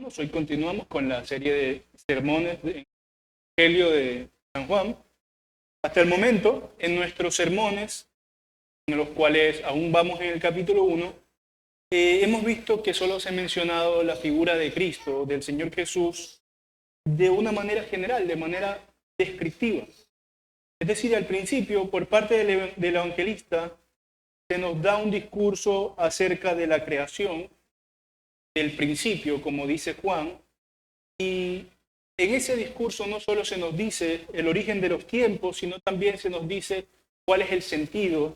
hermanos, hoy continuamos con la serie de sermones del Evangelio de San Juan. Hasta el momento, en nuestros sermones, en los cuales aún vamos en el capítulo 1, hemos visto que solo se ha mencionado la figura de Cristo, del Señor Jesús, de una manera general, de manera descriptiva. Es decir, al principio, por parte del evangelista, se nos da un discurso acerca de la creación, del principio, como dice Juan, y en ese discurso no solo se nos dice el origen de los tiempos, sino también se nos dice cuál es el sentido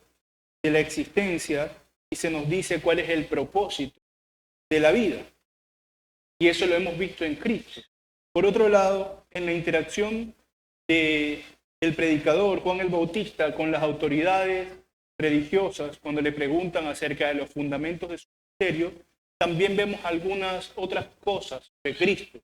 de la existencia y se nos dice cuál es el propósito de la vida. Y eso lo hemos visto en Cristo. Por otro lado, en la interacción del predicador Juan el Bautista con las autoridades religiosas, cuando le preguntan acerca de los fundamentos de su ministerio, también vemos algunas otras cosas de Cristo.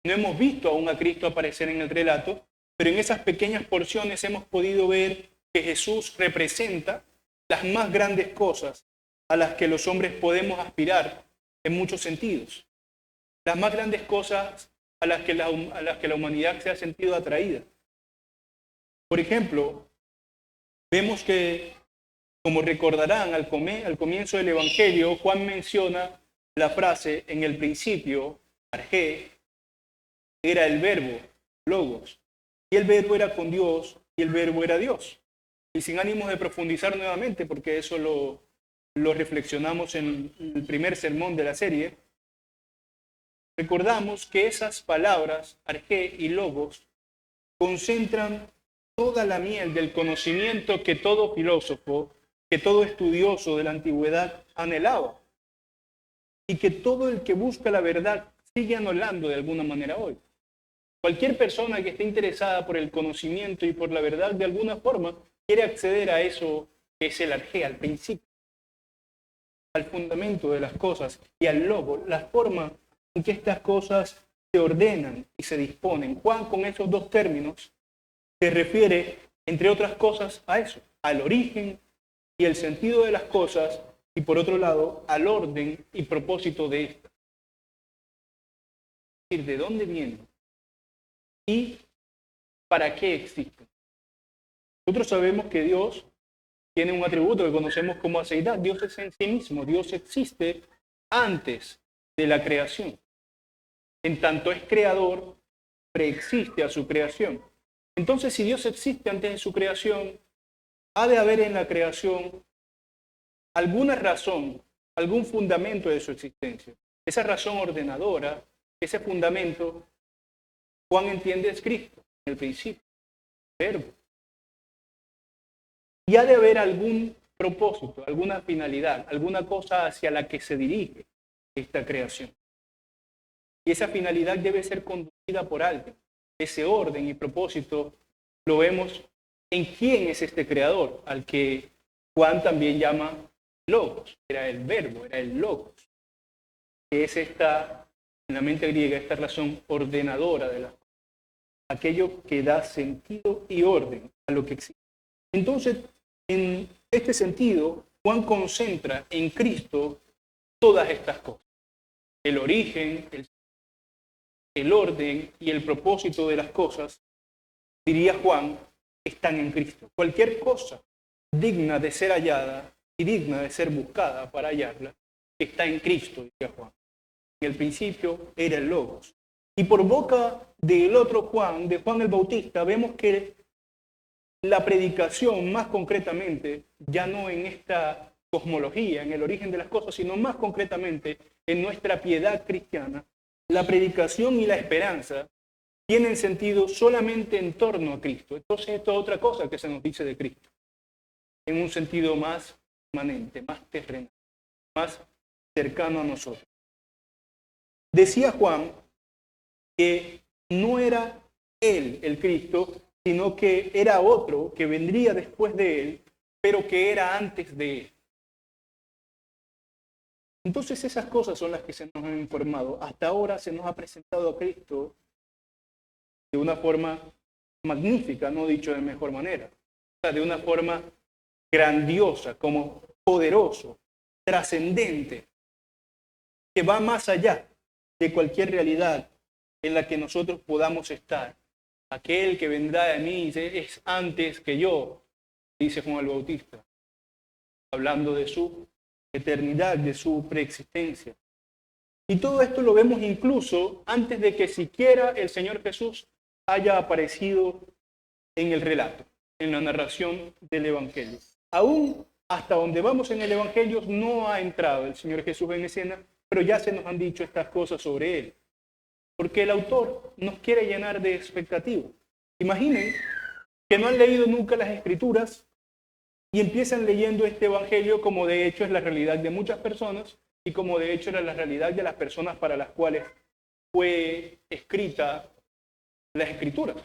No hemos visto aún a Cristo aparecer en el relato, pero en esas pequeñas porciones hemos podido ver que Jesús representa las más grandes cosas a las que los hombres podemos aspirar en muchos sentidos. Las más grandes cosas a las que la humanidad se ha sentido atraída. Por ejemplo, vemos que, como recordarán, al comienzo del Evangelio, Juan menciona la frase, en el principio, argé, era el verbo, logos, y el verbo era con Dios, y el verbo era Dios. Y sin ánimos de profundizar nuevamente, porque eso lo reflexionamos en el primer sermón de la serie, recordamos que esas palabras, argé y logos, concentran toda la miel del conocimiento que todo filósofo, que todo estudioso de la antigüedad anhelaba, y que todo el que busca la verdad sigue anhelando de alguna manera hoy. Cualquier persona que esté interesada por el conocimiento y por la verdad de alguna forma quiere acceder a eso que es el arjé, al principio, al fundamento de las cosas y al logo, la forma en que estas cosas se ordenan y se disponen. Juan, con esos dos términos, se refiere, entre otras cosas, a eso, al origen y el sentido de las cosas, y por otro lado, al orden y propósito de estas. Es decir, de dónde vienen y para qué existen. Nosotros sabemos que Dios tiene un atributo que conocemos como aceidad. Dios es en sí mismo, Dios existe antes de la creación. En tanto es creador, preexiste a su creación. Entonces, si Dios existe antes de su creación, ha de haber en la creación alguna razón, algún fundamento de su existencia. Esa razón ordenadora, ese fundamento, Juan entiende es Cristo, en el principio, verbo. Y ha de haber algún propósito, alguna finalidad, alguna cosa hacia la que se dirige esta creación. Y esa finalidad debe ser conducida por alguien. Ese orden y propósito lo vemos en quién es este creador, al que Juan también llama logos. Era el verbo, era el logos. Que es esta, en la mente griega, esta razón ordenadora de las cosas. Aquello que da sentido y orden a lo que existe. Entonces, en este sentido, Juan concentra en Cristo todas estas cosas. El origen, el orden y el propósito de las cosas, diría Juan, están en Cristo. Cualquier cosa digna de ser hallada y digna de ser buscada para hallarla, está en Cristo, diría Juan. En el principio era el Logos. Y por boca del otro Juan, de Juan el Bautista, vemos que la predicación, más concretamente, ya no en esta cosmología, en el origen de las cosas, sino más concretamente en nuestra piedad cristiana, la predicación y la esperanza tienen sentido solamente en torno a Cristo. Entonces esto es otra cosa que se nos dice de Cristo, en un sentido más permanente, más terrenal, más cercano a nosotros. Decía Juan que no era él el Cristo, sino que era otro que vendría después de él, pero que era antes de él. Entonces esas cosas son las que se nos han informado. Hasta ahora se nos ha presentado a Cristo de una forma magnífica, no dicho de mejor manera. O sea, de una forma grandiosa, como poderoso, trascendente, que va más allá de cualquier realidad en la que nosotros podamos estar. Aquel que vendrá de mí es antes que yo, dice Juan el Bautista, hablando de su eternidad, de su preexistencia. Y todo esto lo vemos incluso antes de que siquiera el Señor Jesús haya aparecido en el relato, en la narración del Evangelio. Aún hasta donde vamos en el Evangelio no ha entrado el Señor Jesús en escena, pero ya se nos han dicho estas cosas sobre Él. Porque el autor nos quiere llenar de expectativa. Imaginen que no han leído nunca las Escrituras y empiezan leyendo este Evangelio como de hecho es la realidad de muchas personas y como de hecho era la realidad de las personas para las cuales fue escrita las Escrituras.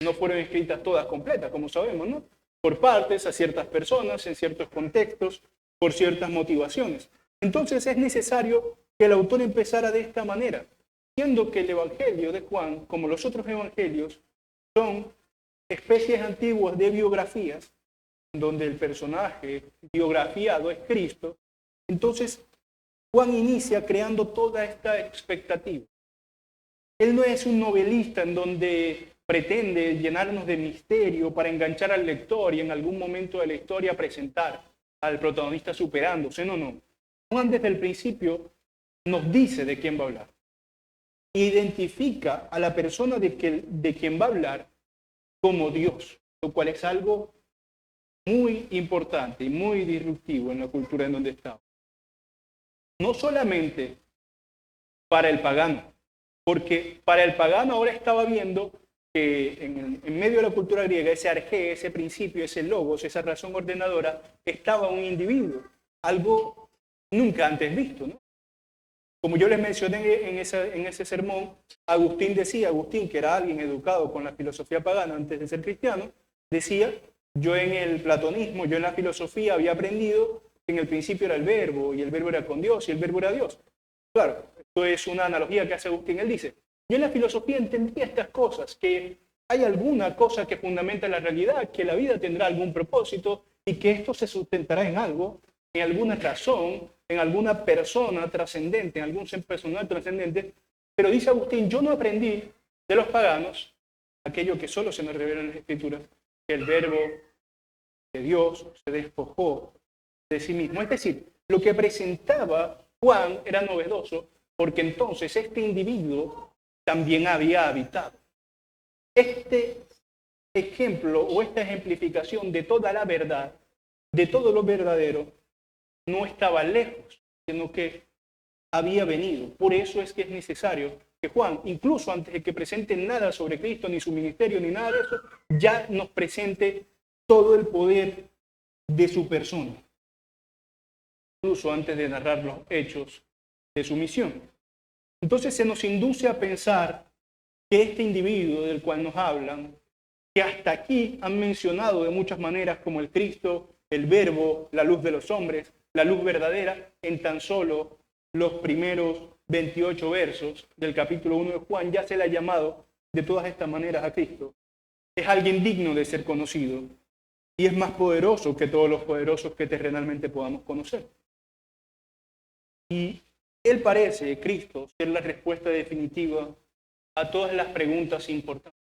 No fueron escritas todas completas, como sabemos, ¿no? Por partes, a ciertas personas, en ciertos contextos, por ciertas motivaciones. Entonces es necesario que el autor empezara de esta manera, siendo que el Evangelio de Juan, como los otros evangelios, son especies antiguas de biografías, donde el personaje biografiado es Cristo. Entonces Juan inicia creando toda esta expectativa. Él no es un novelista en donde pretende llenarnos de misterio para enganchar al lector y en algún momento de la historia presentar al protagonista superándose. No. Juan desde el principio nos dice de quién va a hablar. Identifica a la persona de quien va a hablar como Dios, lo cual es algo muy importante y muy disruptivo en la cultura en donde estamos. No solamente para el pagano, porque para el pagano ahora estaba viendo que en medio de la cultura griega ese arjé, ese principio, ese logos, esa razón ordenadora, estaba un individuo, algo nunca antes visto, ¿no? Como yo les mencioné en ese sermón, Agustín, que era alguien educado con la filosofía pagana antes de ser cristiano, decía, yo en el platonismo, yo en la filosofía había aprendido que en el principio era el verbo, y el verbo era con Dios, y el verbo era Dios. Claro, esto es una analogía que hace Agustín. Él dice, yo en la filosofía entendía estas cosas, que hay alguna cosa que fundamenta la realidad, que la vida tendrá algún propósito, y que esto se sustentará en algo, en alguna razón, en alguna persona trascendente, en algún ser personal trascendente. Pero dice Agustín, yo no aprendí de los paganos aquello que solo se nos revela en las Escrituras, que el verbo de Dios se despojó de sí mismo. Es decir, lo que presentaba Juan era novedoso, porque entonces este individuo también había habitado. Este ejemplo o esta ejemplificación de toda la verdad, de todo lo verdadero, no estaba lejos, sino que había venido. Por eso es que es necesario que Juan, incluso antes de que presente nada sobre Cristo, ni su ministerio, ni nada de eso, ya nos presente todo el poder de su persona, incluso antes de narrar los hechos de su misión. Entonces se nos induce a pensar que este individuo del cual nos hablan, que hasta aquí han mencionado de muchas maneras como el Cristo, el Verbo, la luz de los hombres, la luz verdadera, en tan solo los primeros 28 versos del capítulo 1 de Juan, ya se le ha llamado de todas estas maneras a Cristo. Es alguien digno de ser conocido y es más poderoso que todos los poderosos que terrenalmente podamos conocer. Y Él parece, Cristo, ser la respuesta definitiva a todas las preguntas importantes.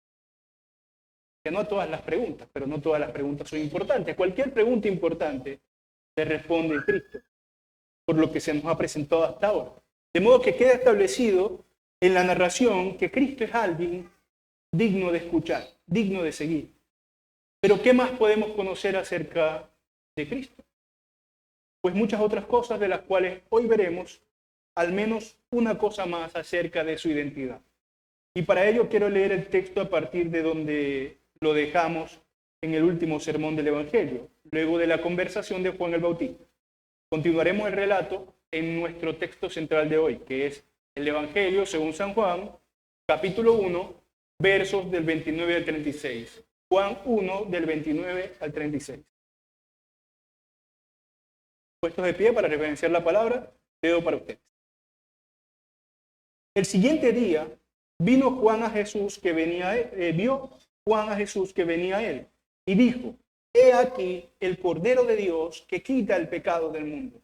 Que no a todas las preguntas, pero no todas las preguntas son importantes. Cualquier pregunta importante se responde en Cristo, por lo que se nos ha presentado hasta ahora. De modo que queda establecido en la narración que Cristo es alguien digno de escuchar, digno de seguir. Pero ¿qué más podemos conocer acerca de Cristo? Pues muchas otras cosas de las cuales hoy veremos, al menos una cosa más acerca de su identidad. Y para ello quiero leer el texto a partir de donde lo dejamos en el último sermón del Evangelio, luego de la conversación de Juan el Bautista. Continuaremos el relato en nuestro texto central de hoy, que es el Evangelio según San Juan, capítulo 1, versos del 29 al 36. Juan 1, del 29 al 36. Puestos de pie para reverenciar la palabra, dedo para ustedes. El siguiente día vino Juan a Jesús que venía vio Juan a Jesús que venía a él y dijo: He aquí el Cordero de Dios que quita el pecado del mundo.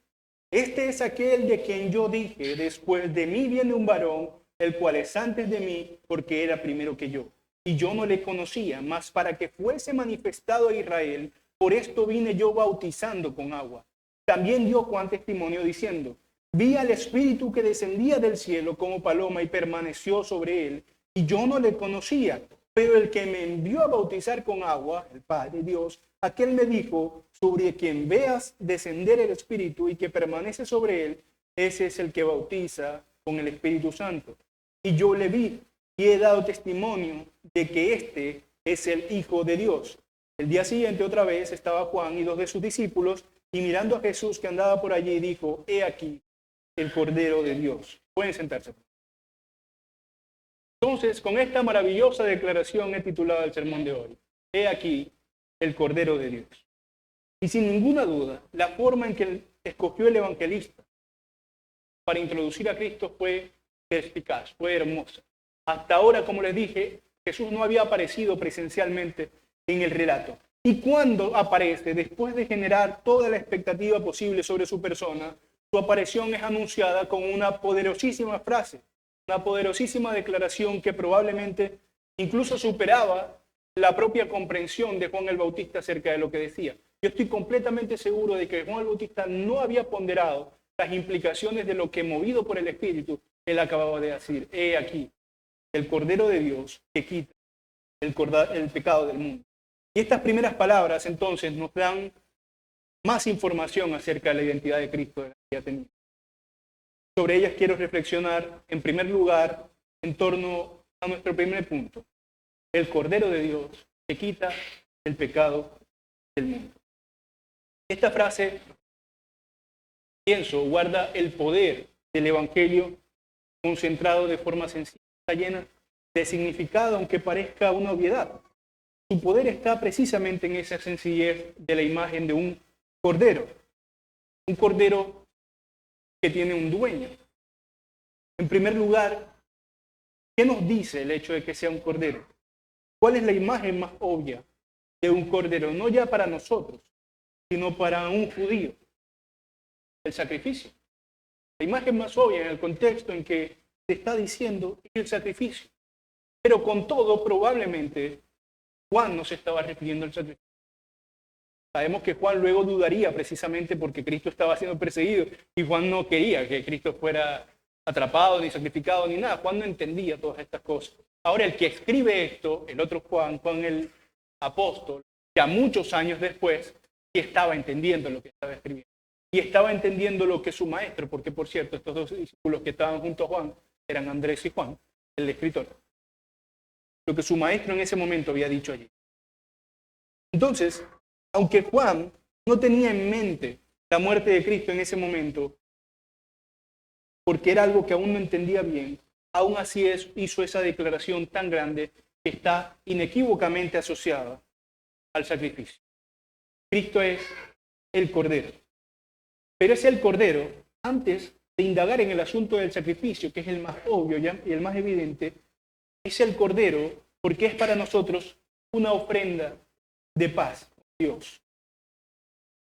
Este es aquel de quien yo dije: después de mí viene un varón, el cual es antes de mí, porque era primero que yo. Y yo no le conocía, mas para que fuese manifestado a Israel, por esto vine yo bautizando con agua. También dio Juan testimonio diciendo, vi al Espíritu que descendía del cielo como paloma y permaneció sobre él, y yo no le conocía, pero el que me envió a bautizar con agua, el Padre Dios, aquel me dijo, sobre quien veas descender el Espíritu y que permanece sobre él, ese es el que bautiza con el Espíritu Santo. Y yo le vi y he dado testimonio de que este es el Hijo de Dios. El día siguiente otra vez estaba Juan y dos de sus discípulos, y mirando a Jesús que andaba por allí, dijo, he aquí el Cordero de Dios. Pueden sentarse. Entonces, con esta maravillosa declaración he titulado el sermón de hoy. He aquí el Cordero de Dios. Y sin ninguna duda, la forma en que escogió el evangelista para introducir a Cristo fue perspicaz, fue hermosa. Hasta ahora, como les dije, Jesús no había aparecido presencialmente en el relato. Y cuando aparece, después de generar toda la expectativa posible sobre su persona, su aparición es anunciada con una poderosísima frase, una poderosísima declaración que probablemente incluso superaba la propia comprensión de Juan el Bautista acerca de lo que decía. Yo estoy completamente seguro de que Juan el Bautista no había ponderado las implicaciones de lo que, movido por el Espíritu, él acababa de decir. He aquí, el Cordero de Dios que quita el pecado del mundo. Y estas primeras palabras entonces nos dan más información acerca de la identidad de Cristo de la que ya tenía. Sobre ellas quiero reflexionar en primer lugar en torno a nuestro primer punto. El Cordero de Dios que quita el pecado del mundo. Esta frase, pienso, guarda el poder del Evangelio concentrado de forma sencilla, está llena de significado, aunque parezca una obviedad. Su poder está precisamente en esa sencillez de la imagen de un cordero que tiene un dueño. En primer lugar, ¿qué nos dice el hecho de que sea un cordero? ¿Cuál es la imagen más obvia de un cordero? No ya para nosotros, sino para un judío. El sacrificio. La imagen más obvia en el contexto en que se está diciendo es el sacrificio. Pero con todo, probablemente, Juan no se estaba refiriendo al sacrificio. Sabemos que Juan luego dudaría precisamente porque Cristo estaba siendo perseguido y Juan no quería que Cristo fuera atrapado, ni sacrificado, ni nada. Juan no entendía todas estas cosas. Ahora, el que escribe esto, el otro Juan, Juan el apóstol, ya muchos años después, sí estaba entendiendo lo que estaba escribiendo. Y estaba entendiendo lo que su maestro, porque por cierto, estos dos discípulos que estaban junto a Juan eran Andrés y Juan, el escritor. Lo que su maestro en ese momento había dicho allí. Entonces, aunque Juan no tenía en mente la muerte de Cristo en ese momento, porque era algo que aún no entendía bien, aún así hizo esa declaración tan grande que está inequívocamente asociada al sacrificio. Cristo es el Cordero. Pero es el Cordero, antes de indagar en el asunto del sacrificio, que es el más obvio y el más evidente, es el Cordero porque es para nosotros una ofrenda de paz con Dios.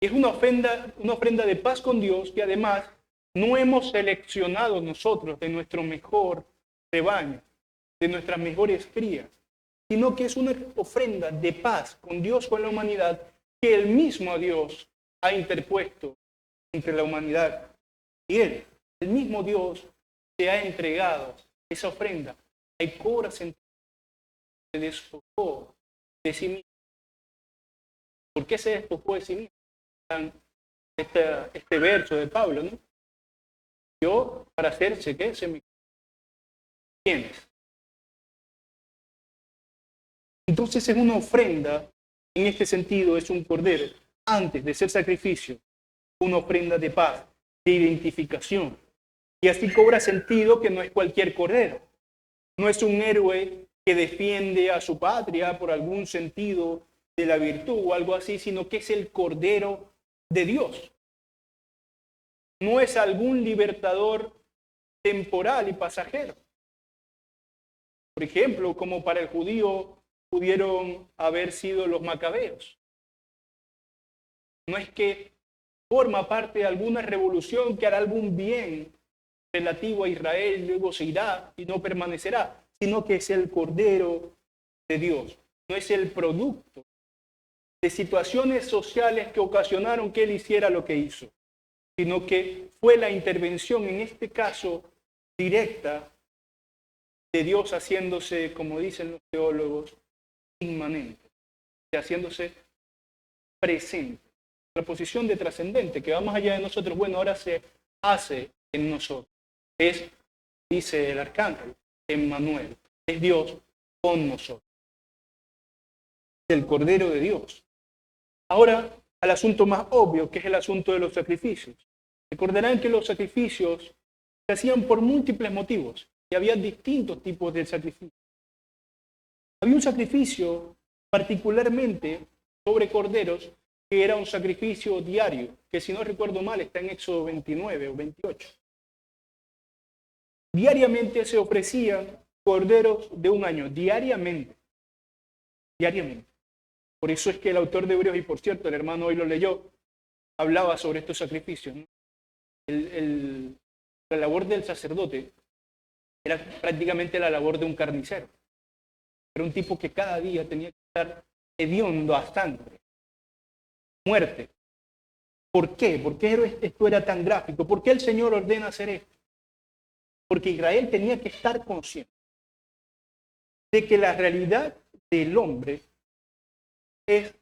Es una ofrenda de paz con Dios que además no hemos seleccionado nosotros de nuestro mejor rebaño, de nuestras mejores crías, sino que es una ofrenda de paz con Dios, con la humanidad, que el mismo Dios ha interpuesto entre la humanidad y Él. El mismo Dios se ha entregado esa ofrenda. Hay cobra sentido. Se despojó de sí mismo. ¿Por qué se despojó de sí mismo? Este verso de Pablo, ¿no? Yo, para hacerse, ¿qué? ¿Quiénes? Entonces es una ofrenda, en este sentido es un cordero, antes de ser sacrificio, una ofrenda de paz, de identificación. Y así cobra sentido que no es cualquier cordero. No es un héroe que defiende a su patria por algún sentido de la virtud o algo así, sino que es el Cordero de Dios. No es algún libertador temporal y pasajero. Por ejemplo, como para el judío pudieron haber sido los macabeos. No es que forma parte de alguna revolución que hará algún bien relativo a Israel, luego se irá y no permanecerá, sino que es el Cordero de Dios. No es el producto de situaciones sociales que ocasionaron que él hiciera lo que hizo, sino que fue la intervención, en este caso, directa de Dios haciéndose, como dicen los teólogos, inmanente, haciéndose presente. La posición de trascendente, que va más allá de nosotros, bueno, ahora se hace en nosotros. Es, dice el arcángel, Emmanuel, es Dios con nosotros. El Cordero de Dios. Ahora, al asunto más obvio, que es el asunto de los sacrificios. Recordarán que los sacrificios se hacían por múltiples motivos y había distintos tipos de sacrificios. Había un sacrificio particularmente sobre corderos que era un sacrificio diario, que si no recuerdo mal está en Éxodo 29 o 28. Diariamente se ofrecían corderos de un año, diariamente. Por eso es que el autor de Hebreos, y por cierto el hermano hoy lo leyó, hablaba sobre estos sacrificios, ¿no? La labor del sacerdote era prácticamente la labor de un carnicero. Era un tipo que cada día tenía que estar hediondo a sangre, muerte. ¿Por qué? ¿Por qué esto era tan gráfico? ¿Por qué el Señor ordena hacer esto? Porque Israel tenía que estar consciente de que la realidad del hombre es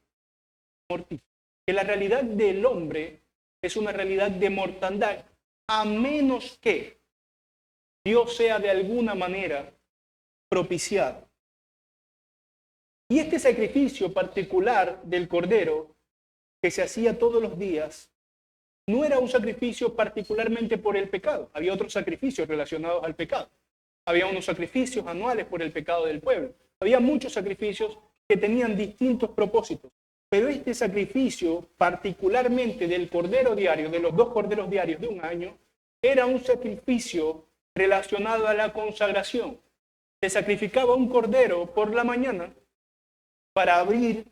mortífera. Que la realidad del hombre es una realidad de mortandad, a menos que Dios sea de alguna manera propiciado. Y este sacrificio particular del cordero, que se hacía todos los días, no era un sacrificio particularmente por el pecado. Había otros sacrificios relacionados al pecado. Había unos sacrificios anuales por el pecado del pueblo. Había muchos sacrificios que tenían distintos propósitos. Pero este sacrificio, particularmente del cordero diario, de los 2 corderos diarios de un año, era un sacrificio relacionado a la consagración. Se sacrificaba un cordero por la mañana para abrir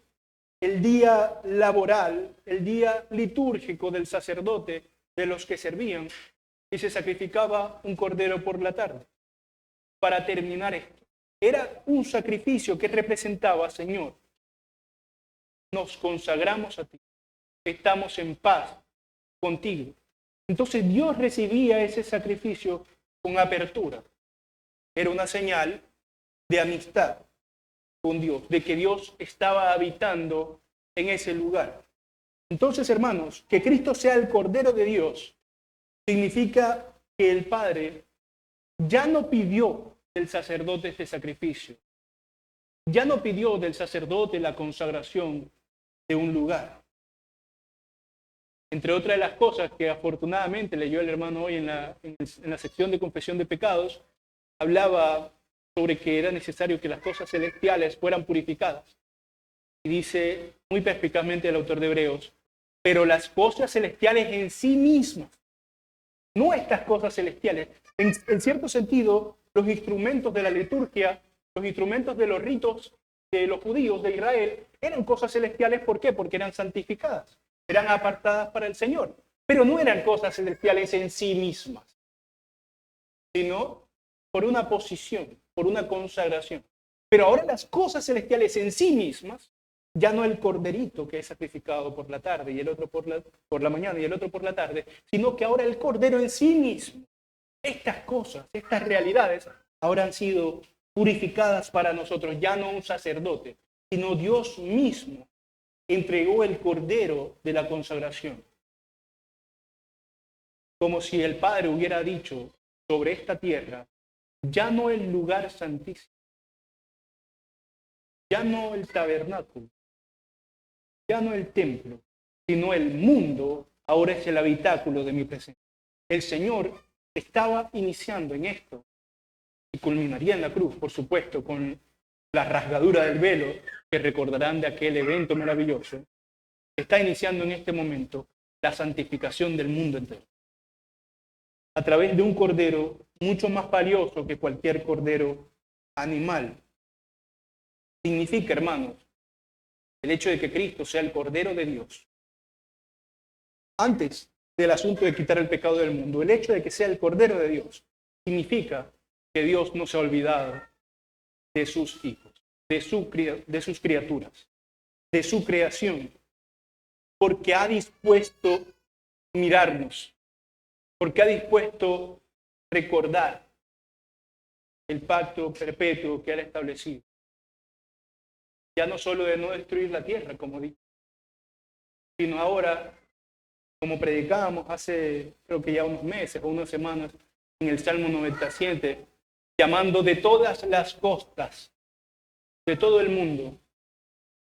el día laboral, el día litúrgico del sacerdote, de los que servían, y se sacrificaba un cordero por la tarde para terminar esto. Era un sacrificio que representaba, Señor, nos consagramos a ti, estamos en paz contigo. Entonces Dios recibía ese sacrificio con apertura. Era una señal de amistad con Dios, de que Dios estaba habitando en ese lugar. Entonces, hermanos, que Cristo sea el Cordero de Dios significa que el Padre ya no pidió del sacerdote este sacrificio. Ya no pidió del sacerdote la consagración de un lugar. Entre otras de las cosas que afortunadamente leyó el hermano hoy en la sección de confesión de pecados, hablaba sobre que era necesario que las cosas celestiales fueran purificadas. Y dice muy perspicazmente el autor de Hebreos, pero las cosas celestiales en sí mismas, no estas cosas celestiales. En cierto sentido, los instrumentos de la liturgia, los instrumentos de los ritos de los judíos de Israel, eran cosas celestiales. ¿Por qué? Porque eran santificadas, eran apartadas para el Señor. Pero no eran cosas celestiales en sí mismas, sino por una posición, por una consagración. Pero ahora las cosas celestiales en sí mismas, ya no el corderito que es sacrificado por la tarde y el otro por la mañana y el otro por la tarde, sino que ahora el cordero en sí mismo. Estas cosas, estas realidades, ahora han sido purificadas para nosotros. Ya no un sacerdote, sino Dios mismo entregó el cordero de la consagración. Como si el Padre hubiera dicho sobre esta tierra, ya no el lugar santísimo, ya no el tabernáculo, ya no el templo, sino el mundo, ahora es el habitáculo de mi presencia. El Señor estaba iniciando en esto y culminaría en la cruz, por supuesto, con la rasgadura del velo, que recordarán de aquel evento maravilloso. Está iniciando en este momento la santificación del mundo entero, a través de un cordero mucho más valioso que cualquier cordero animal. Significa, hermanos, el hecho de que Cristo sea el Cordero de Dios. Antes del asunto de quitar el pecado del mundo. El hecho de que sea el Cordero de Dios significa que Dios no se ha olvidado de sus hijos, de sus criaturas, de su creación, porque ha dispuesto mirarnos, porque ha dispuesto recordar el pacto perpetuo que Él ha establecido. Ya no solo de no destruir la tierra, como dije, sino ahora, como predicábamos hace creo que ya unos meses o unas semanas, en el Salmo 97, llamando de todas las costas de todo el mundo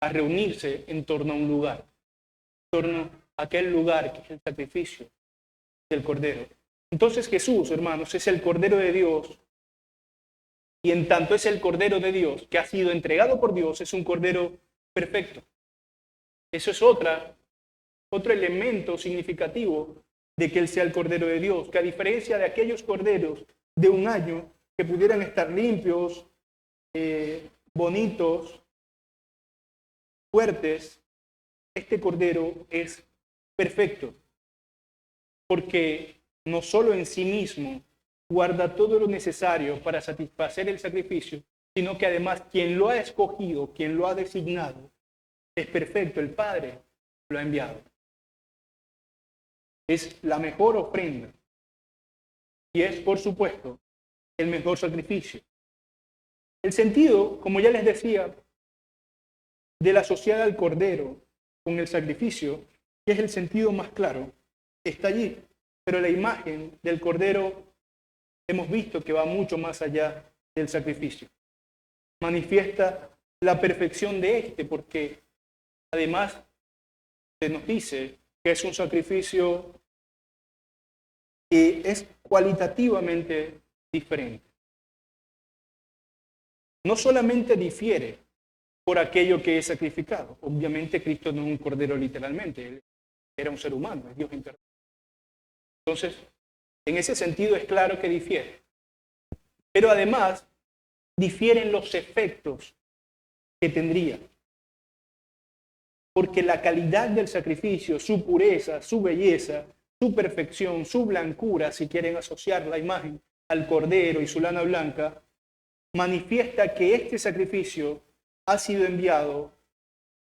a reunirse en torno a un lugar, en torno a aquel lugar que es el sacrificio del Cordero. Entonces Jesús, hermanos, es el Cordero de Dios, y en tanto es el Cordero de Dios que ha sido entregado por Dios, es un Cordero perfecto. Eso es otro elemento significativo de que Él sea el Cordero de Dios, que a diferencia de aquellos corderos de un año que pudieran estar limpios, bonitos, fuertes, este Cordero es perfecto, porque no solo en sí mismo guarda todo lo necesario para satisfacer el sacrificio, sino que además quien lo ha escogido, quien lo ha designado, es perfecto, el Padre lo ha enviado. Es la mejor ofrenda y es, por supuesto, el mejor sacrificio. El sentido, como ya les decía, de la asociada al Cordero con el sacrificio, que es el sentido más claro, está allí. Pero la imagen del Cordero hemos visto que va mucho más allá del sacrificio. Manifiesta la perfección de este, porque además se nos dice que es un sacrificio que es cualitativamente diferente. No solamente difiere por aquello que es sacrificado. Obviamente Cristo no es un cordero literalmente, Él era un ser humano, es Dios encarnado. Entonces, en ese sentido es claro que difiere. Pero además, difieren los efectos que tendría. Porque la calidad del sacrificio, su pureza, su belleza, su perfección, su blancura, si quieren asociar la imagen al cordero y su lana blanca, manifiesta que este sacrificio ha sido enviado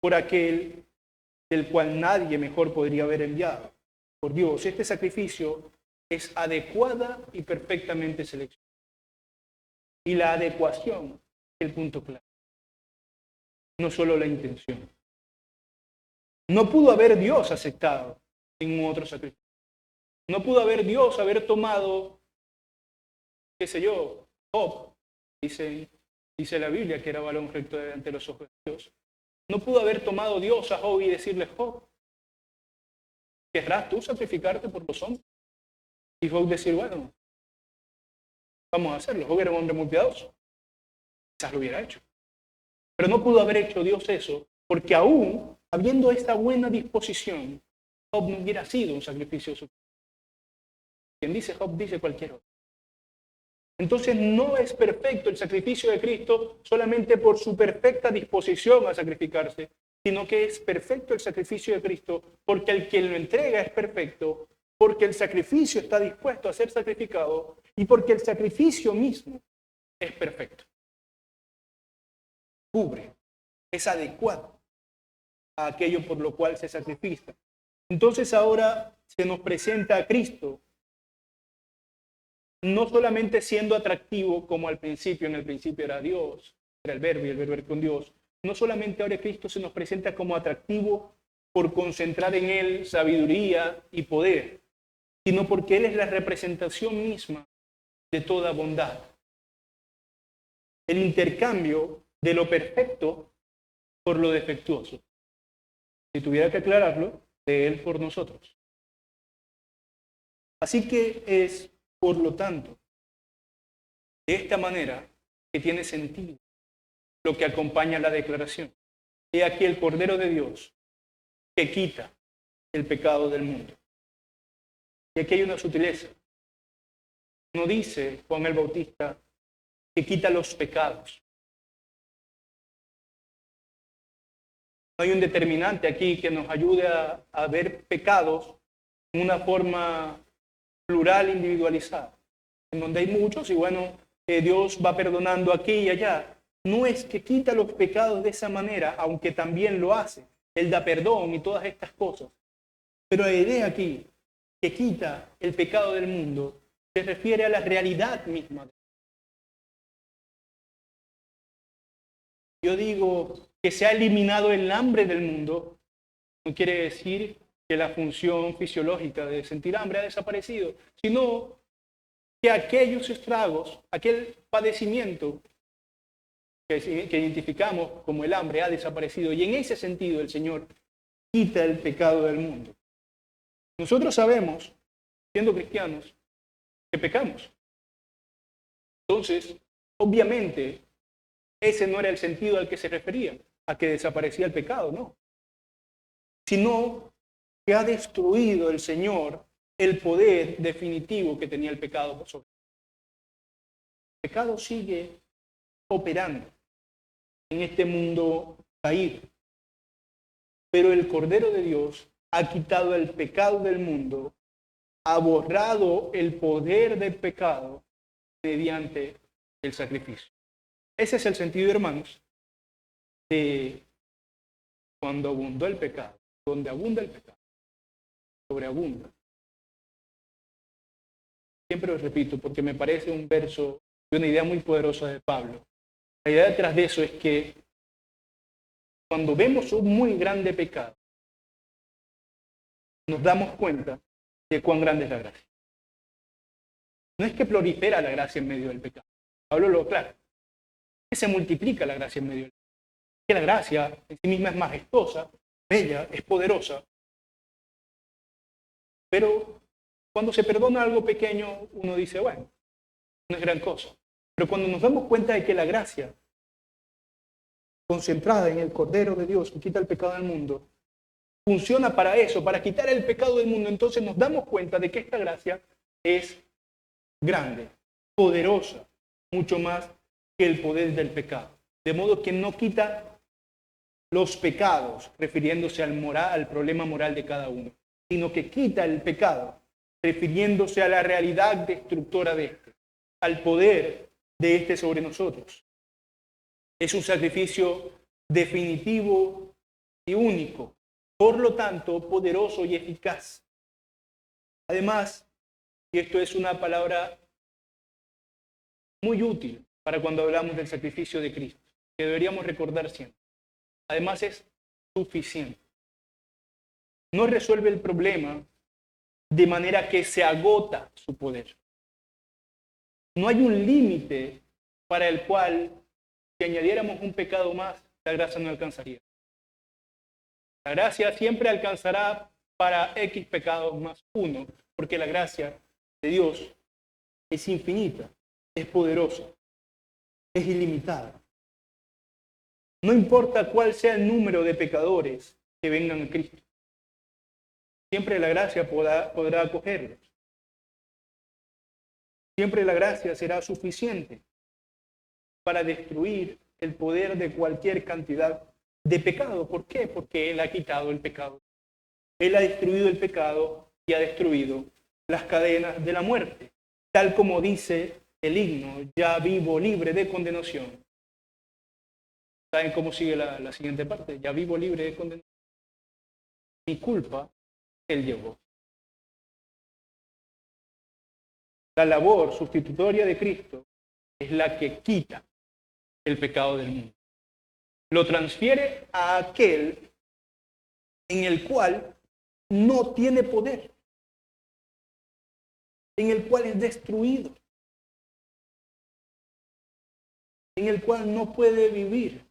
por aquel del cual nadie mejor podría haber enviado, por Dios. Este sacrificio es adecuada y perfectamente seleccionado. Y la adecuación es el punto clave, no solo la intención. No pudo haber Dios aceptado ningún otro sacrificio. No pudo haber Dios haber tomado, qué sé yo, Job, dice la Biblia que era varón recto ante los ojos de Dios. No pudo haber tomado Dios a Job y decirle, Job, ¿querrás tú sacrificarte por los hombres? Y Job decir, bueno, vamos a hacerlo. Job era un hombre muy piadoso. Quizás lo hubiera hecho. Pero no pudo haber hecho Dios eso, porque aún, habiendo esta buena disposición, Job no hubiera sido un sacrificio suficiente. Quien dice Job dice cualquier otro. Entonces no es perfecto el sacrificio de Cristo solamente por su perfecta disposición a sacrificarse, sino que es perfecto el sacrificio de Cristo porque el quien lo entrega es perfecto, porque el sacrificio está dispuesto a ser sacrificado y porque el sacrificio mismo es perfecto. Cubre, es adecuado a aquello por lo cual se sacrifica. Entonces ahora se nos presenta a Cristo no solamente siendo atractivo como al principio, en el principio era Dios, era el verbo y el verbo era con Dios, no solamente ahora Cristo se nos presenta como atractivo por concentrar en Él sabiduría y poder, sino porque Él es la representación misma de toda bondad. El intercambio de lo perfecto por lo defectuoso. Si tuviera que aclararlo, de Él por nosotros. Así que es, por lo tanto, de esta manera que tiene sentido lo que acompaña la declaración. He aquí el Cordero de Dios que quita el pecado del mundo. Y aquí hay una sutileza. No dice Juan el Bautista que quita los pecados. No hay un determinante aquí que nos ayude a ver pecados en una forma plural, individualizada, en donde hay muchos y bueno, Dios va perdonando aquí y allá. No es que quita los pecados de esa manera, aunque también lo hace. Él da perdón y todas estas cosas. Pero la idea aquí, que quita el pecado del mundo, se refiere a la realidad misma. Yo digo que se ha eliminado el hambre del mundo, no quiere decir que la función fisiológica de sentir hambre ha desaparecido, sino que aquellos estragos, aquel padecimiento que identificamos como el hambre ha desaparecido. Y en ese sentido el Señor quita el pecado del mundo. Nosotros sabemos, siendo cristianos, que pecamos. Entonces, obviamente, ese no era el sentido al que se refería, a que desaparecía el pecado, no. Sino que ha destruido el Señor el poder definitivo que tenía el pecado por sobre. El pecado sigue operando en este mundo caído. Pero el Cordero de Dios ha quitado el pecado del mundo, ha borrado el poder del pecado mediante el sacrificio. Ese es el sentido, hermanos, de cuando abundó el pecado. Donde abunda el pecado, sobreabunda. Siempre lo repito porque me parece un verso y una idea muy poderosa de Pablo. La idea detrás de eso es que cuando vemos un muy grande pecado, nos damos cuenta de cuán grande es la gracia. No es que prolifera la gracia en medio del pecado. Pablo lo aclara. Es que se multiplica la gracia en medio del pecado. Que la gracia en sí misma es majestuosa, bella, es poderosa. Pero cuando se perdona algo pequeño, uno dice, bueno, no es gran cosa. Pero cuando nos damos cuenta de que la gracia concentrada en el Cordero de Dios que quita el pecado del mundo, funciona para eso, para quitar el pecado del mundo, entonces nos damos cuenta de que esta gracia es grande, poderosa, mucho más que el poder del pecado. De modo que no quita los pecados, refiriéndose al problema moral de cada uno, sino que quita el pecado, refiriéndose a la realidad destructora de este, al poder de este sobre nosotros. Es un sacrificio definitivo y único, por lo tanto, poderoso y eficaz. Además, y esto es una palabra muy útil para cuando hablamos del sacrificio de Cristo, que deberíamos recordar siempre. Además, es suficiente. No resuelve el problema de manera que se agota su poder. No hay un límite para el cual, si añadiéramos un pecado más, la gracia no alcanzaría. La gracia siempre alcanzará para X pecados más uno, porque la gracia de Dios es infinita, es poderosa, es ilimitada. No importa cuál sea el número de pecadores que vengan a Cristo, siempre la gracia podrá acogerlos. Siempre la gracia será suficiente para destruir el poder de cualquier cantidad de pecado. ¿Por qué? Porque Él ha quitado el pecado. Él ha destruido el pecado y ha destruido las cadenas de la muerte. Tal como dice el himno, ya vivo libre de condenación. ¿Saben cómo sigue la siguiente parte? Ya vivo libre de condenación. Mi culpa, Él llevó. La labor sustitutoria de Cristo es la que quita el pecado del mundo. Lo transfiere a aquel en el cual no tiene poder, en el cual es destruido, en el cual no puede vivir.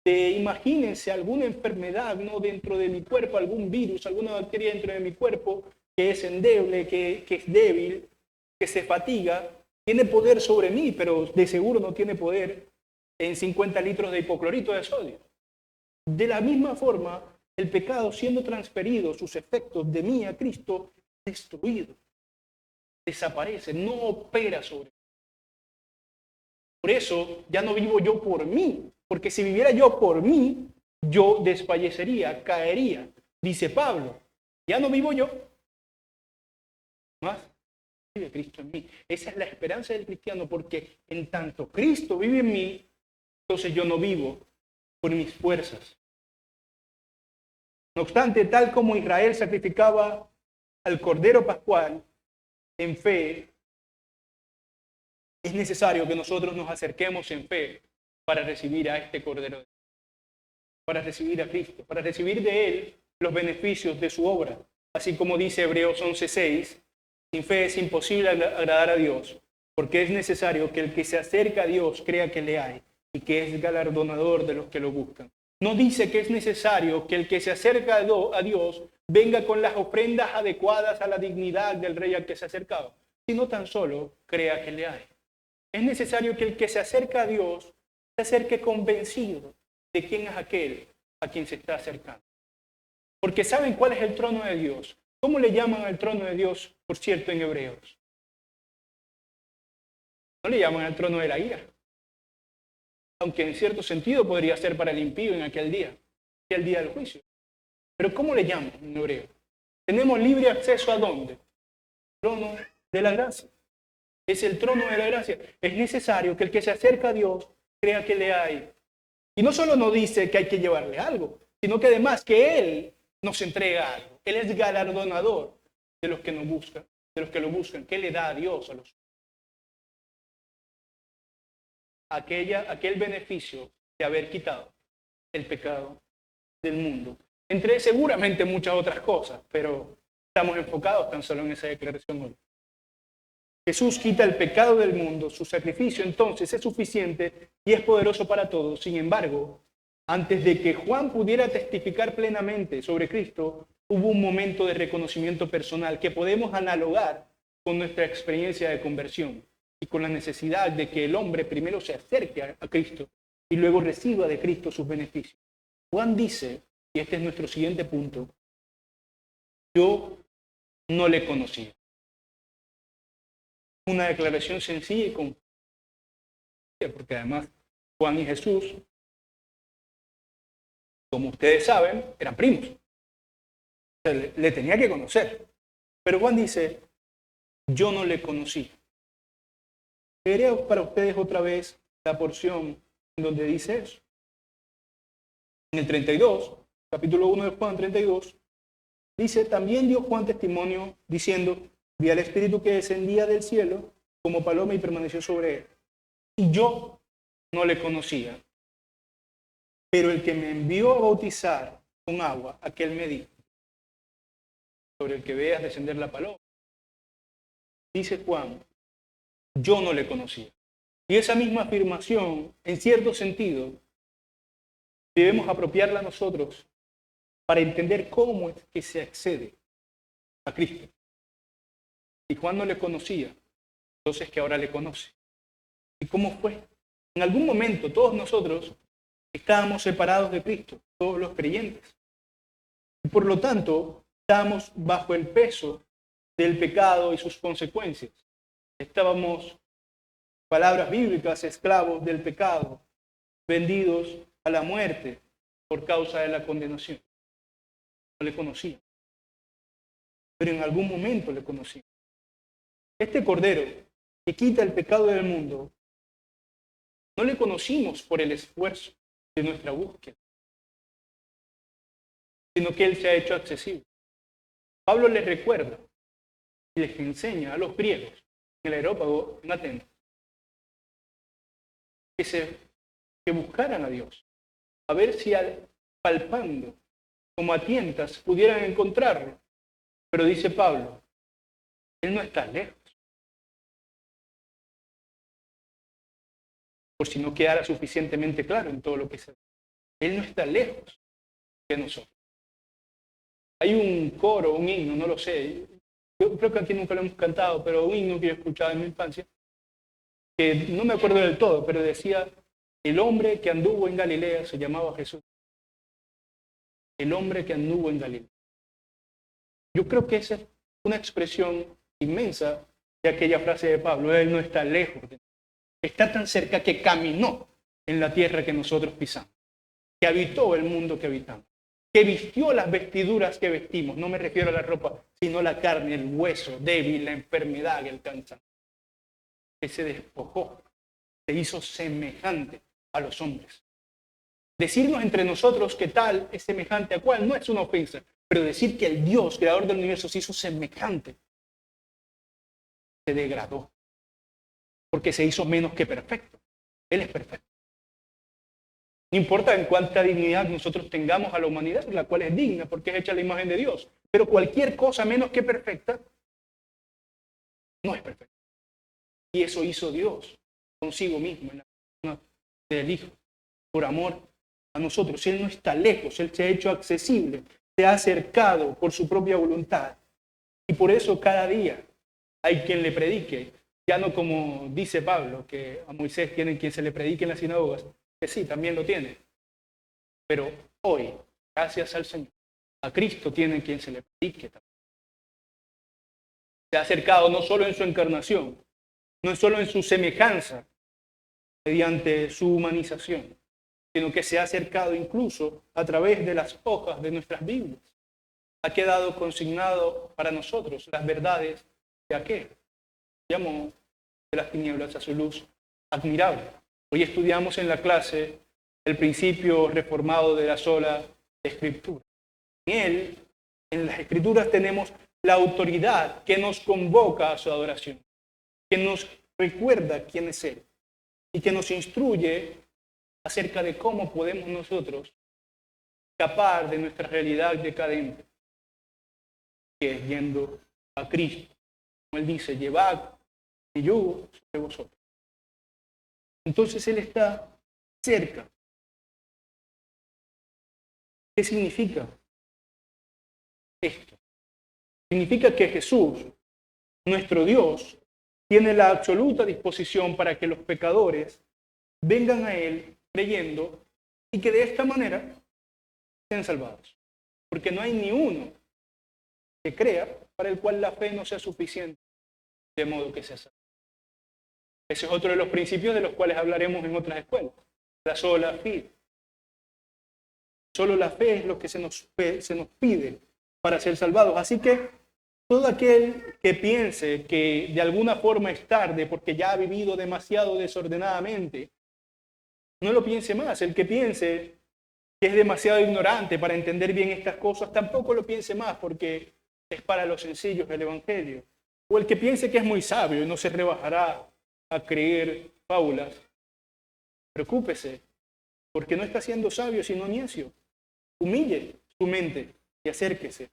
Imagínense alguna enfermedad, ¿no?, dentro de mi cuerpo, algún virus, alguna bacteria dentro de mi cuerpo que es endeble, que es débil, que se fatiga, tiene poder sobre mí, pero de seguro no tiene poder en 50 litros de hipoclorito de sodio. De la misma forma, el pecado siendo transferido, sus efectos de mí a Cristo, destruido, desaparece, no opera sobre mí. Por eso ya no vivo yo por mí, porque si viviera yo por mí, yo desfallecería, caería. Dice Pablo, ya no vivo yo, más vive Cristo en mí. Esa es la esperanza del cristiano, porque en tanto Cristo vive en mí, entonces yo no vivo por mis fuerzas. No obstante, tal como Israel sacrificaba al Cordero Pascual en fe, es necesario que nosotros nos acerquemos en fe para recibir a este Cordero, para recibir a Cristo, para recibir de Él los beneficios de su obra. Así como dice Hebreos 11:6, sin fe es imposible agradar a Dios, porque es necesario que el que se acerca a Dios crea que le hay y que es galardonador de los que lo buscan. No dice que es necesario que el que se acerca a Dios venga con las ofrendas adecuadas a la dignidad del rey al que se ha acercado, sino tan solo crea que le hay. Es necesario que el que se acerca a Dios se acerque convencido de quién es aquel a quien se está acercando. Porque ¿saben cuál es el trono de Dios? ¿Cómo le llaman al trono de Dios, por cierto, en Hebreos? No le llaman al trono de la ira. Aunque en cierto sentido podría ser para el impío en aquel día del juicio. Pero ¿cómo le llaman en hebreo? Tenemos libre acceso ¿a dónde? Trono de la gracia. Es el trono de la gracia. Es necesario que el que se acerca a Dios crea que le hay. Y no solo nos dice que hay que llevarle algo, sino que además que Él nos entrega algo. Él es galardonador de los que nos buscan, de los que lo buscan. ¿Qué le da a Dios a los aquel beneficio de haber quitado el pecado del mundo? Entre seguramente muchas otras cosas, pero estamos enfocados tan solo en esa declaración hoy. Jesús quita el pecado del mundo, su sacrificio entonces es suficiente y es poderoso para todos. Sin embargo, antes de que Juan pudiera testificar plenamente sobre Cristo, hubo un momento de reconocimiento personal que podemos analogar con nuestra experiencia de conversión y con la necesidad de que el hombre primero se acerque a Cristo y luego reciba de Cristo sus beneficios. Juan dice, y este es nuestro siguiente punto, yo no le conocía. Una declaración sencilla y concreta, porque además Juan y Jesús, como ustedes saben, eran primos. O sea, le tenía que conocer. Pero Juan dice, yo no le conocí. Leeré para ustedes otra vez la porción en donde dice eso. En el 32, capítulo 1 de Juan 32, dice, también dio Juan testimonio diciendo, vi al Espíritu que descendía del cielo como paloma y permaneció sobre él. Y yo no le conocía. Pero el que me envió a bautizar con agua, aquel me dijo, sobre el que veas descender la paloma. Dice Juan, yo no le conocía. Y esa misma afirmación, en cierto sentido, debemos apropiarla nosotros para entender cómo es que se accede a Cristo. Y Juan no le conocía, entonces que ahora le conoce. ¿Y cómo fue? En algún momento todos nosotros estábamos separados de Cristo, todos los creyentes. Y por lo tanto, estábamos bajo el peso del pecado y sus consecuencias. Estábamos, palabras bíblicas, esclavos del pecado, vendidos a la muerte por causa de la condenación. No le conocía. Pero en algún momento le conocí. Este Cordero que quita el pecado del mundo, no le conocimos por el esfuerzo de nuestra búsqueda, sino que Él se ha hecho accesible. Pablo les recuerda y les enseña a los griegos en el Areópago en Atenas que buscaran a Dios, a ver si palpando como a tientas pudieran encontrarlo. Pero dice Pablo, Él no está lejos. Por si no quedara suficientemente claro en todo lo que se ve. Él no está lejos de nosotros. Hay un coro, un himno, no lo sé, yo creo que aquí nunca lo hemos cantado, pero un himno que yo escuchaba en mi infancia, que no me acuerdo del todo, pero decía, el hombre que anduvo en Galilea se llamaba Jesús. El hombre que anduvo en Galilea. Yo creo que esa es una expresión inmensa de aquella frase de Pablo, Él no está lejos de nosotros. Está tan cerca que caminó en la tierra que nosotros pisamos, que habitó el mundo que habitamos. que vistió las vestiduras que vestimos. No me refiero a la ropa, sino la carne, el hueso débil, la enfermedad, el cansancio. Que se despojó, se hizo semejante a los hombres. Decirnos entre nosotros que tal es semejante a cual no es una ofensa, pero decir que el Dios, creador del universo, se hizo semejante, se degradó, porque se hizo menos que perfecto. Él es perfecto. No importa en cuánta dignidad nosotros tengamos a la humanidad, la cual es digna, porque es hecha a la imagen de Dios, pero cualquier cosa menos que perfecta no es perfecta. Y eso hizo Dios consigo mismo, en la persona del Hijo, por amor a nosotros. Él no está lejos, Él se ha hecho accesible, se ha acercado por su propia voluntad. Y por eso cada día hay quien le predique, ya no como dice Pablo, que a Moisés tiene quien se le predique en las sinagogas, que sí, también lo tiene. Pero hoy, gracias al Señor, a Cristo tiene quien se le predique también. Se ha acercado no solo en su encarnación, no solo en su semejanza, mediante su humanización, sino que se ha acercado incluso a través de las hojas de nuestras Biblias. Ha quedado consignado para nosotros las verdades de aquel. Llamó de las tinieblas a su luz admirable. Hoy estudiamos en la clase el principio reformado de la sola Escritura. En él, en las Escrituras, tenemos la autoridad que nos convoca a su adoración, que nos recuerda quién es Él y que nos instruye acerca de cómo podemos nosotros escapar de nuestra realidad decadente, que es yendo a Cristo. Como Él dice, llevad mi yugo sobre vosotros. Entonces Él está cerca. ¿Qué significa esto? Significa que Jesús, nuestro Dios, tiene la absoluta disposición para que los pecadores vengan a Él creyendo y que de esta manera sean salvados. Porque no hay ni uno que crea para el cual la fe no sea suficiente, de modo que sea salvo. Ese es otro de los principios de los cuales hablaremos en otras escuelas. La sola fe. Solo la fe es lo que se nos pide para ser salvados. Así que todo aquel que piense que de alguna forma es tarde porque ya ha vivido demasiado desordenadamente, no lo piense más. El que piense que es demasiado ignorante para entender bien estas cosas, tampoco lo piense más porque es para los sencillos del Evangelio. O el que piense que es muy sabio y no se rebajará a creer fábulas, preocúpese, porque no está siendo sabio sino necio. Humille su mente y acérquese.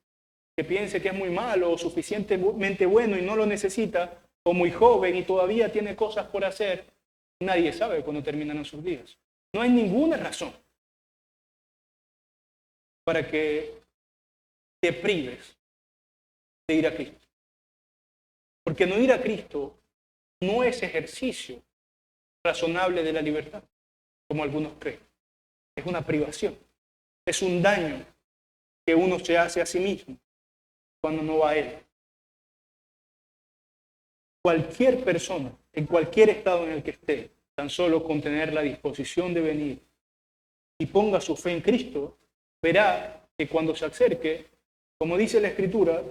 Que piense que es muy malo o suficientemente bueno y no lo necesita, o muy joven y todavía tiene cosas por hacer, nadie sabe cuándo terminan sus días. No hay ninguna razón para que te prives de ir a Cristo. Porque no ir a Cristo no es ejercicio razonable de la libertad, como algunos creen. Es una privación. Es un daño que uno se hace a sí mismo cuando no va a Él. Cualquier persona, en cualquier estado en el que esté, tan solo con tener la disposición de venir y ponga su fe en Cristo, verá que cuando se acerque, como dice la Escritura,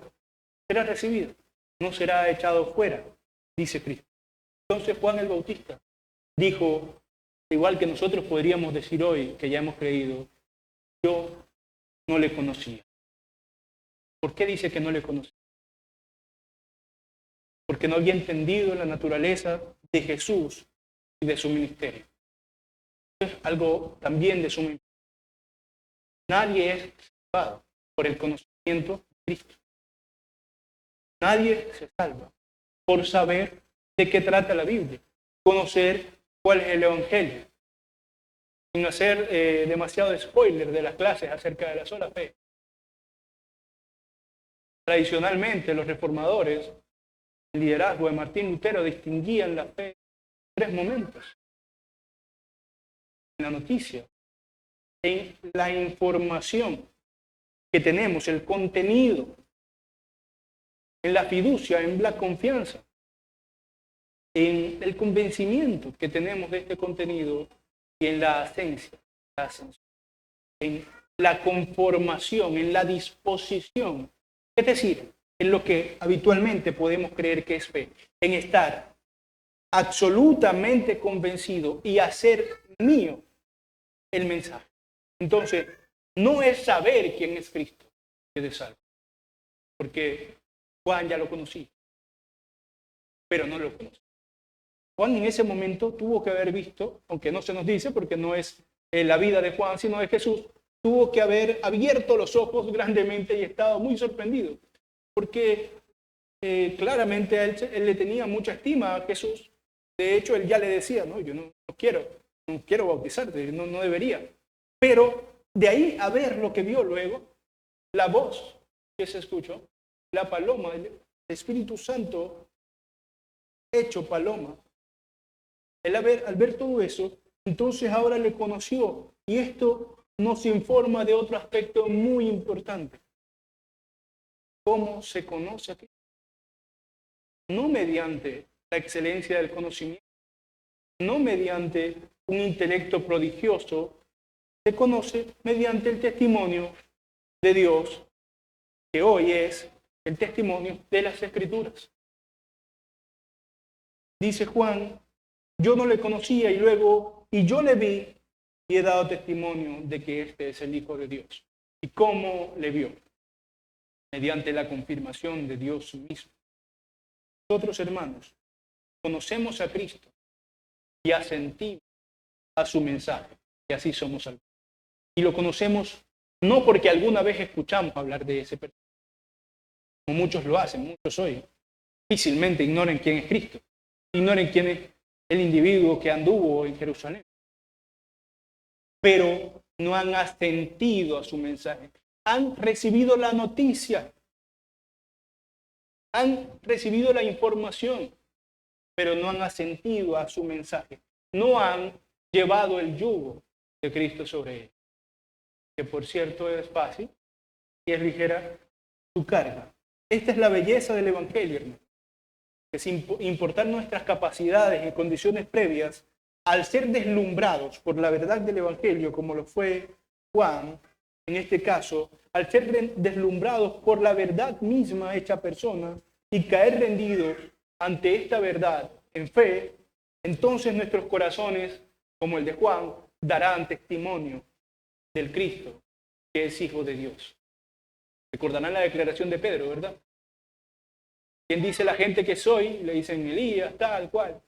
será recibido, no será echado fuera, dice Cristo. Entonces Juan el Bautista dijo, igual que nosotros podríamos decir hoy que ya hemos creído, yo no le conocía. ¿Por qué dice que no le conocía? Porque no había entendido la naturaleza de Jesús y de su ministerio. Es algo también de suma importancia. Nadie es salvado por el conocimiento de Cristo. Nadie se salva por saber de qué trata la Biblia, conocer cuál es el Evangelio, sin hacer demasiado spoiler de las clases acerca de la sola fe. Tradicionalmente, los reformadores, el liderazgo de Martín Lutero, distinguían la fe en 3 momentos. En la noticia, en la información que tenemos, el contenido, en la fiducia, en la confianza, en el convencimiento que tenemos de este contenido y en la ascensión, en la conformación, en la disposición. Es decir, en lo que habitualmente podemos creer que es fe, en estar absolutamente convencido y hacer mío el mensaje. Entonces, no es saber quién es Cristo que te salva, porque Juan ya lo conocía, pero no lo conocía. Juan en ese momento tuvo que haber visto, aunque no se nos dice porque no es la vida de Juan, sino de Jesús, tuvo que haber abierto los ojos grandemente y estaba muy sorprendido, porque claramente él le tenía mucha estima a Jesús. De hecho, él ya le decía, no, yo no quiero bautizarte, no debería. Pero de ahí a ver lo que vio luego, la voz que se escuchó, la paloma, el Espíritu Santo hecho paloma. Él al ver todo eso, entonces ahora le conoció. Y esto nos informa de otro aspecto muy importante. ¿Cómo se conoce a Cristo? No mediante la excelencia del conocimiento, no mediante un intelecto prodigioso, se conoce mediante el testimonio de Dios, que hoy es el testimonio de las Escrituras. Dice Juan, yo no le conocía y yo le vi y he dado testimonio de que este es el Hijo de Dios. ¿Y cómo le vio? Mediante la confirmación de Dios mismo. Nosotros, hermanos, conocemos a Cristo y asentimos a su mensaje, y así somos salvos. Y lo conocemos no porque alguna vez escuchamos hablar de ese personaje, como muchos lo hacen, muchos hoy difícilmente ignoran quién es Cristo, ignoran quién es el individuo que anduvo en Jerusalén, pero no han asentido a su mensaje, han recibido la noticia, han recibido la información, pero no han asentido a su mensaje, no han llevado el yugo de Cristo sobre ellos, que por cierto es fácil y es ligera su carga. Esta es la belleza del Evangelio, hermano, que sin importar nuestras capacidades y condiciones previas, al ser deslumbrados por la verdad del Evangelio, como lo fue Juan, en este caso, al ser deslumbrados por la verdad misma hecha persona y caer rendidos ante esta verdad en fe, entonces nuestros corazones, como el de Juan, darán testimonio del Cristo, que es Hijo de Dios. Recordarán la declaración de Pedro, ¿verdad? ¿Quién dice la gente que soy? Le dicen Elías, tal cual.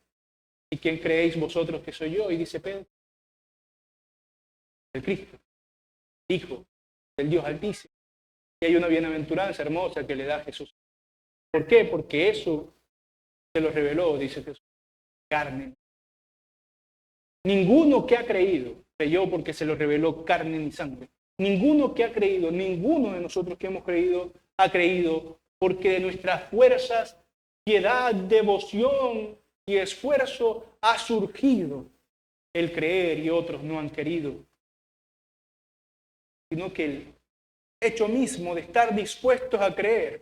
¿Y quién creéis vosotros que soy yo? Y dice Pedro, el Cristo, Hijo del Dios Altísimo. Y hay una bienaventuranza hermosa que le da Jesús. ¿Por qué? Porque eso se lo reveló, dice Jesús, carne. Ninguno que ha creído, creyó porque se lo reveló carne ni sangre. Ninguno que ha creído, ninguno de nosotros que hemos creído, ha creído porque de nuestras fuerzas, piedad, devoción y esfuerzo ha surgido el creer y otros no han querido. Sino que el hecho mismo de estar dispuestos a creer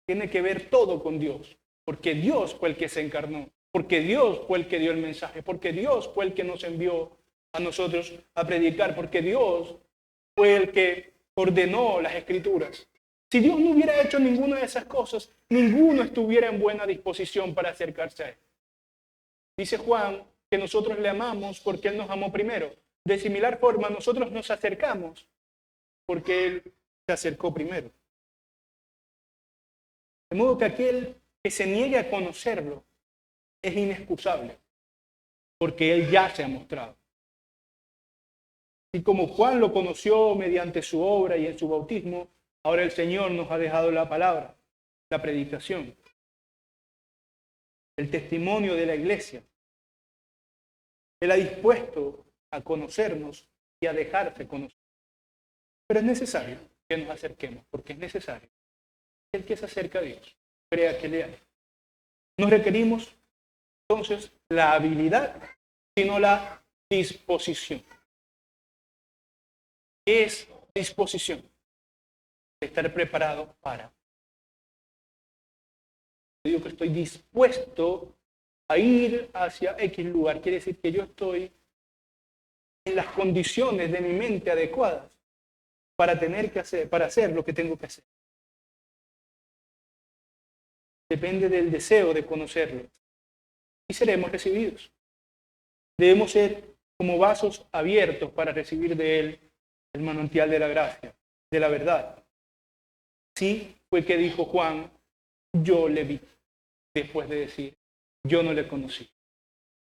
tiene que ver todo con Dios, porque Dios fue el que se encarnó, porque Dios fue el que dio el mensaje, porque Dios fue el que nos envió a nosotros a predicar, porque Dios fue el que ordenó las Escrituras. Si Dios no hubiera hecho ninguna de esas cosas, ninguno estuviera en buena disposición para acercarse a Él. Dice Juan que nosotros le amamos porque Él nos amó primero. De similar forma, nosotros nos acercamos porque Él se acercó primero. De modo que aquel que se niegue a conocerlo es inexcusable, porque Él ya se ha mostrado. Y como Juan lo conoció mediante su obra y en su bautismo, ahora el Señor nos ha dejado la palabra, la predicación, el testimonio de la iglesia. Él ha dispuesto a conocernos y a dejarse conocer. Pero es necesario que nos acerquemos, porque es necesario que el que se acerca a Dios crea que le hay. No requerimos entonces la habilidad, sino la disposición. ¿Qué es disposición? Estar preparado para. Digo que estoy dispuesto a ir hacia X lugar. Quiere decir que yo estoy en las condiciones de mi mente adecuadas para hacer lo que tengo que hacer. Depende del deseo de conocerlo. Y seremos recibidos. Debemos ser como vasos abiertos para recibir de Él el manantial de la gracia, de la verdad. Sí fue que dijo Juan, yo le vi, después de decir, yo no le conocí,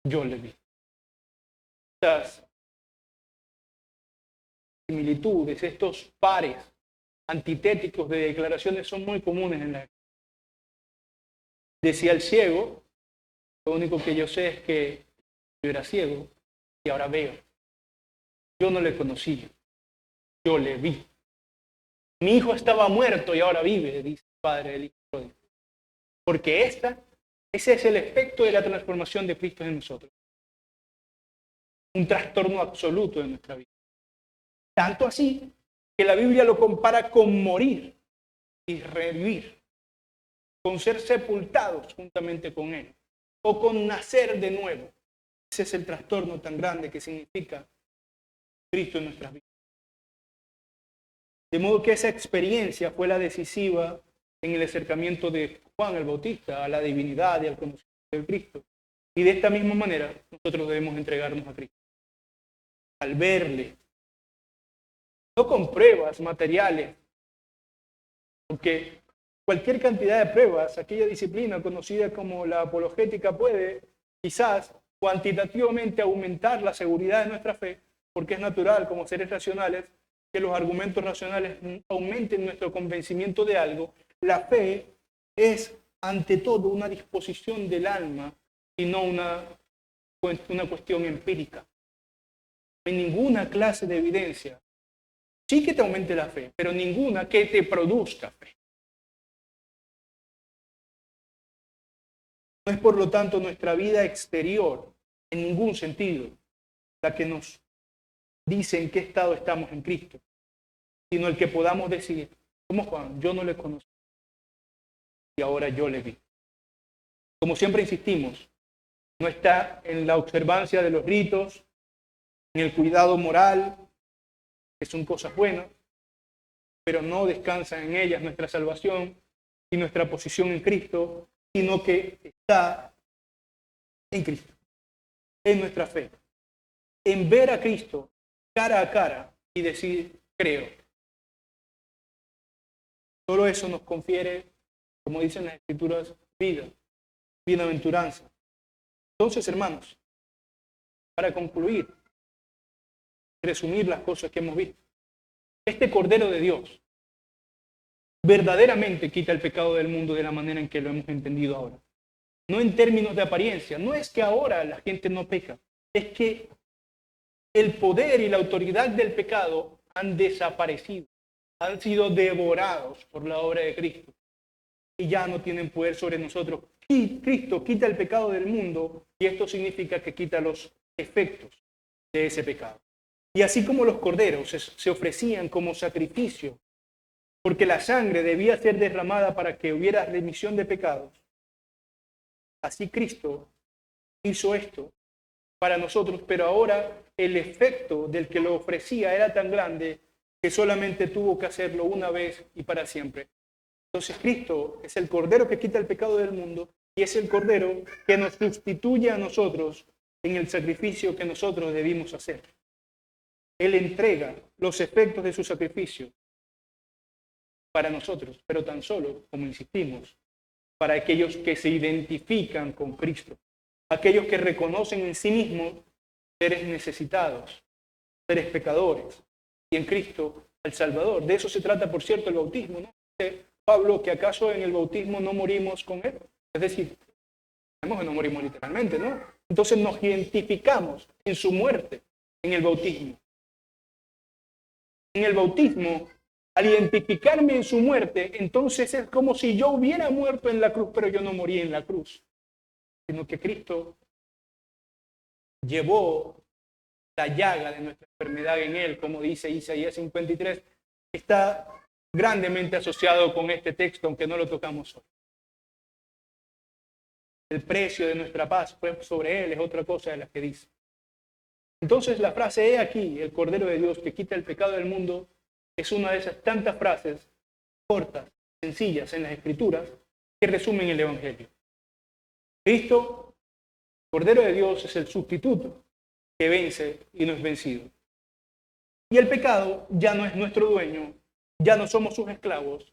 yo le vi. Estas similitudes, estos pares antitéticos de declaraciones son muy comunes en la. Decía el ciego, lo único que yo sé es que yo era ciego y ahora veo. Yo no le conocí, yo le vi. Mi hijo estaba muerto y ahora vive, dice el padre del hijo pródigo. Porque ese es el efecto de la transformación de Cristo en nosotros. Un trastorno absoluto de nuestra vida. Tanto así que la Biblia lo compara con morir y revivir, con ser sepultados juntamente con Él, o con nacer de nuevo. Ese es el trastorno tan grande que significa Cristo en nuestras vidas. De modo que esa experiencia fue la decisiva en el acercamiento de Juan el Bautista a la divinidad y al conocimiento de Cristo. Y de esta misma manera nosotros debemos entregarnos a Cristo. Al verle, no con pruebas materiales, porque cualquier cantidad de pruebas, aquella disciplina conocida como la apologética puede quizás cuantitativamente aumentar la seguridad de nuestra fe, porque es natural como seres racionales que los argumentos racionales aumenten nuestro convencimiento de algo. La fe es ante todo una disposición del alma y no una cuestión empírica. No hay ninguna clase de evidencia. Sí que te aumente la fe, pero ninguna que te produzca fe. No es por lo tanto nuestra vida exterior, en ningún sentido, la que nos dice en qué estado estamos en Cristo, sino el que podamos decir, como Juan, yo no le conocí y ahora yo le vi. Como siempre insistimos, no está en la observancia de los ritos, en el cuidado moral, que son cosas buenas, pero no descansa en ellas nuestra salvación y nuestra posición en Cristo, sino que está en Cristo, en nuestra fe, en ver a Cristo cara a cara y decir, creo. Solo eso nos confiere, como dicen las Escrituras, vida, bienaventuranza. Entonces, hermanos, para concluir, resumir las cosas que hemos visto, este Cordero de Dios verdaderamente quita el pecado del mundo de la manera en que lo hemos entendido ahora. No en términos de apariencia, no es que ahora la gente no peca, es que el poder y la autoridad del pecado han desaparecido, han sido devorados por la obra de Cristo y ya no tienen poder sobre nosotros. Y Cristo quita el pecado del mundo y esto significa que quita los efectos de ese pecado. Y así como los corderos se ofrecían como sacrificio, porque la sangre debía ser derramada para que hubiera remisión de pecados, así Cristo hizo esto para nosotros, pero ahora el efecto del que lo ofrecía era tan grande que solamente tuvo que hacerlo una vez y para siempre. Entonces Cristo es el Cordero que quita el pecado del mundo y es el Cordero que nos sustituye a nosotros en el sacrificio que nosotros debimos hacer. Él entrega los efectos de su sacrificio para nosotros, pero tan solo, como insistimos, para aquellos que se identifican con Cristo, aquellos que reconocen en sí mismos seres necesitados, seres pecadores, y en Cristo el Salvador. De eso se trata, por cierto, el bautismo, ¿no? Dice Pablo, que acaso en el bautismo no morimos con Él. Es decir, sabemos que no morimos literalmente, ¿no? Entonces nos identificamos en su muerte, en el bautismo. En el bautismo, al identificarme en su muerte, entonces es como si yo hubiera muerto en la cruz, pero yo no morí en la cruz, sino que Cristo llevó la llaga de nuestra enfermedad en Él, como dice Isaías 53, está grandemente asociado con este texto, aunque no lo tocamos hoy. El precio de nuestra paz fue sobre Él, es otra cosa de la que dice. Entonces la frase he aquí, el Cordero de Dios que quita el pecado del mundo, es una de esas tantas frases cortas, sencillas en las Escrituras que resumen el Evangelio. Cristo, Cordero de Dios, es el sustituto que vence y no es vencido. Y el pecado ya no es nuestro dueño, ya no somos sus esclavos.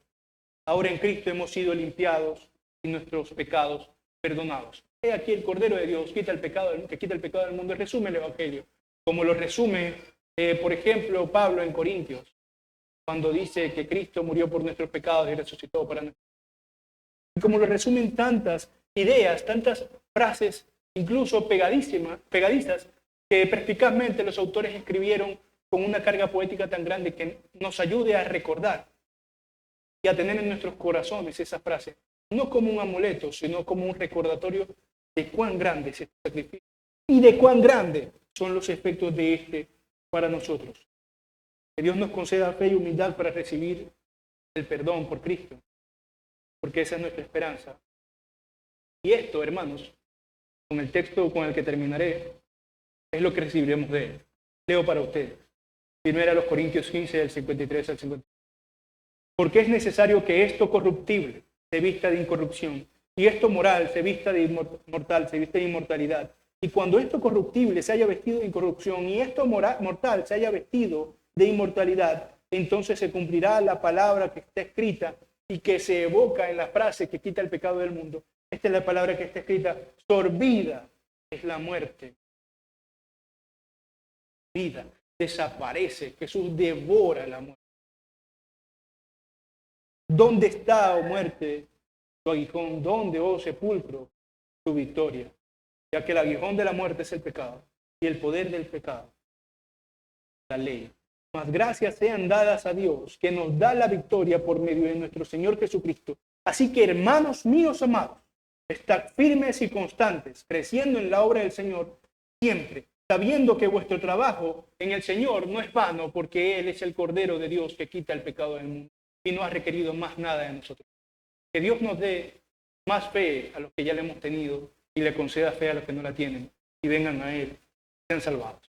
Ahora en Cristo hemos sido limpiados y nuestros pecados perdonados. He aquí el Cordero de Dios que quita el pecado del mundo. Resume el Evangelio, como lo resume, por ejemplo, Pablo en Corintios, cuando dice que Cristo murió por nuestros pecados y resucitó para nosotros. Y como lo resumen tantas ideas, tantas frases, incluso pegadizas, que perspicazmente los autores escribieron con una carga poética tan grande que nos ayude a recordar y a tener en nuestros corazones esa frase, no como un amuleto, sino como un recordatorio de cuán grande es este sacrificio y de cuán grandes son los efectos de este para nosotros. Que Dios nos conceda fe y humildad para recibir el perdón por Cristo, porque esa es nuestra esperanza. Y esto, hermanos, con el texto con el que terminaré, es lo que recibiremos de Él. Leo para ustedes. Primera a los Corintios 15, del 53 al 50. Porque es necesario que esto corruptible se vista de incorrupción, y esto moral se vista de mortal, se viste de inmortalidad. Y cuando esto corruptible se haya vestido de incorrupción, y esto mortal se haya vestido de inmortalidad, entonces se cumplirá la palabra que está escrita y que se evoca en la frase que quita el pecado del mundo. Esta es la palabra que está escrita: sorbida es la muerte. Vida desaparece, Jesús devora la muerte. ¿Dónde está, oh muerte, tu aguijón? ¿Dónde, oh sepulcro, tu victoria? Ya que el aguijón de la muerte es el pecado, y el poder del pecado, la ley. Mas gracias sean dadas a Dios, que nos da la victoria por medio de nuestro Señor Jesucristo. Así que, hermanos míos amados, estad firmes y constantes, creciendo en la obra del Señor siempre, sabiendo que vuestro trabajo en el Señor no es vano, porque Él es el Cordero de Dios que quita el pecado del mundo y no ha requerido más nada de nosotros. Que Dios nos dé más fe a los que ya le hemos tenido y le conceda fe a los que no la tienen y vengan a Él, sean salvados.